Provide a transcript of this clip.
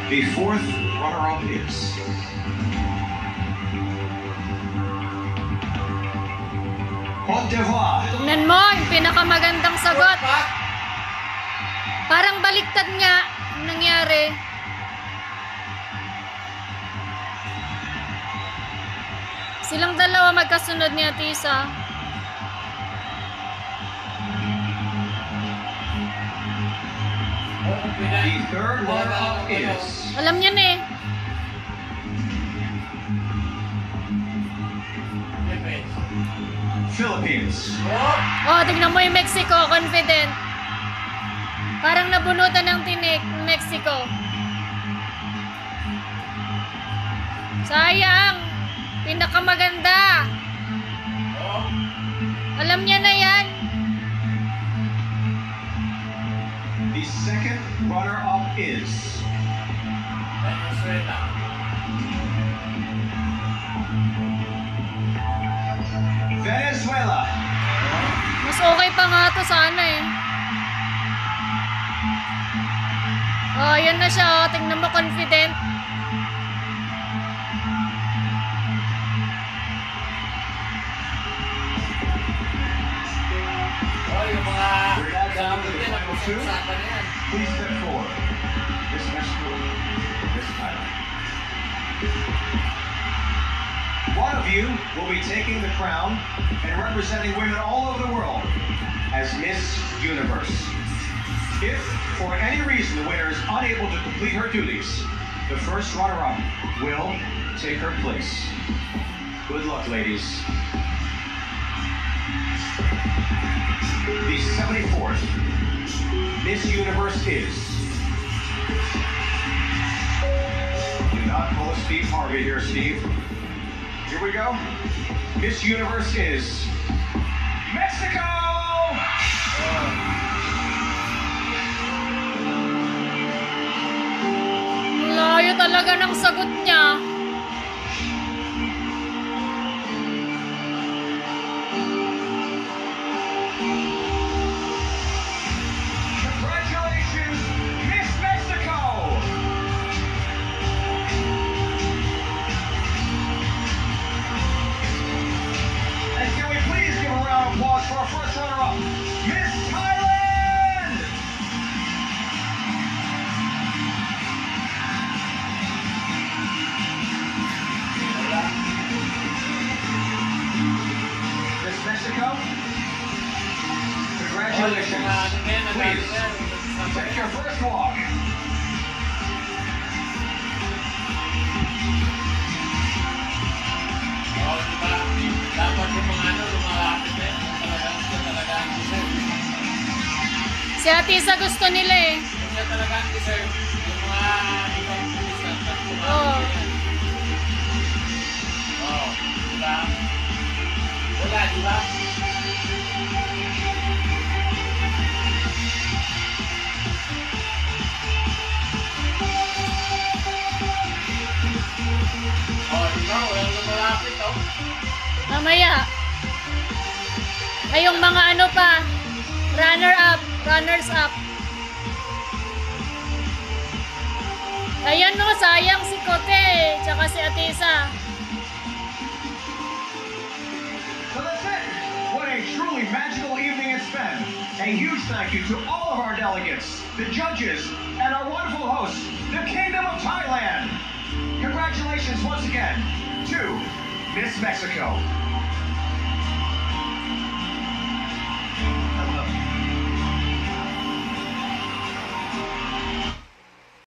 The fourth runner-up is Cote d'Ivoire. Tingnan mo, yung pinakamagandang sagot. Parang baliktad nga ang nangyari. Silang dalawa magkasunod ni Atisa. The third runner-up is Alam niya na eh. Philippines. Oh, tignan mo yung Mexico, confident. Parang nabunutan ng tinik ng Mexico. Sayang. Pinakamaganda. Alam niya na yan. The second runner-up is Venezuela. Mas okay pa nga to sana eh. Oh, yun na siya. Oh. Tingnan mo, confident. Yung mga final two. Please step forward. Miss Mexico, Miss Thailand. One of you will be taking the crown and representing women all over the world as Miss Universe. If, for any reason, the winner is unable to complete her duties, the first runner-up will take her place. Good luck, ladies. The 74th Miss Universe is... Do not pull a Steve Harvey here, Steve. Here we go. Miss Universe is... Mexico! Layo talaga ng sagot niya. Congratulations, Miss Mexico! And can we please give a round of applause for our first runner-up, Miss Thailand! Miss Mexico, congratulations. Please, take your first walk. Dapat yung mga lumalapit talagang deserve. Si Atisa gusto nila eh. Siya talagang deserve. Yung mga ibang pulis na Oo. Oo, diba? Wala, diba? Oh, diba? Walang lumalapit, oh. Mamaya. Ay, yung mga ano pa. Runner-up. Runners-up. Ayan no, sayang si Kote. Tsaka si Atisa. So that's it. What a truly magical evening it's been. A huge thank you to all of our delegates, the judges, and our wonderful host, the Kingdom of Thailand. Congratulations once again to Miss Mexico.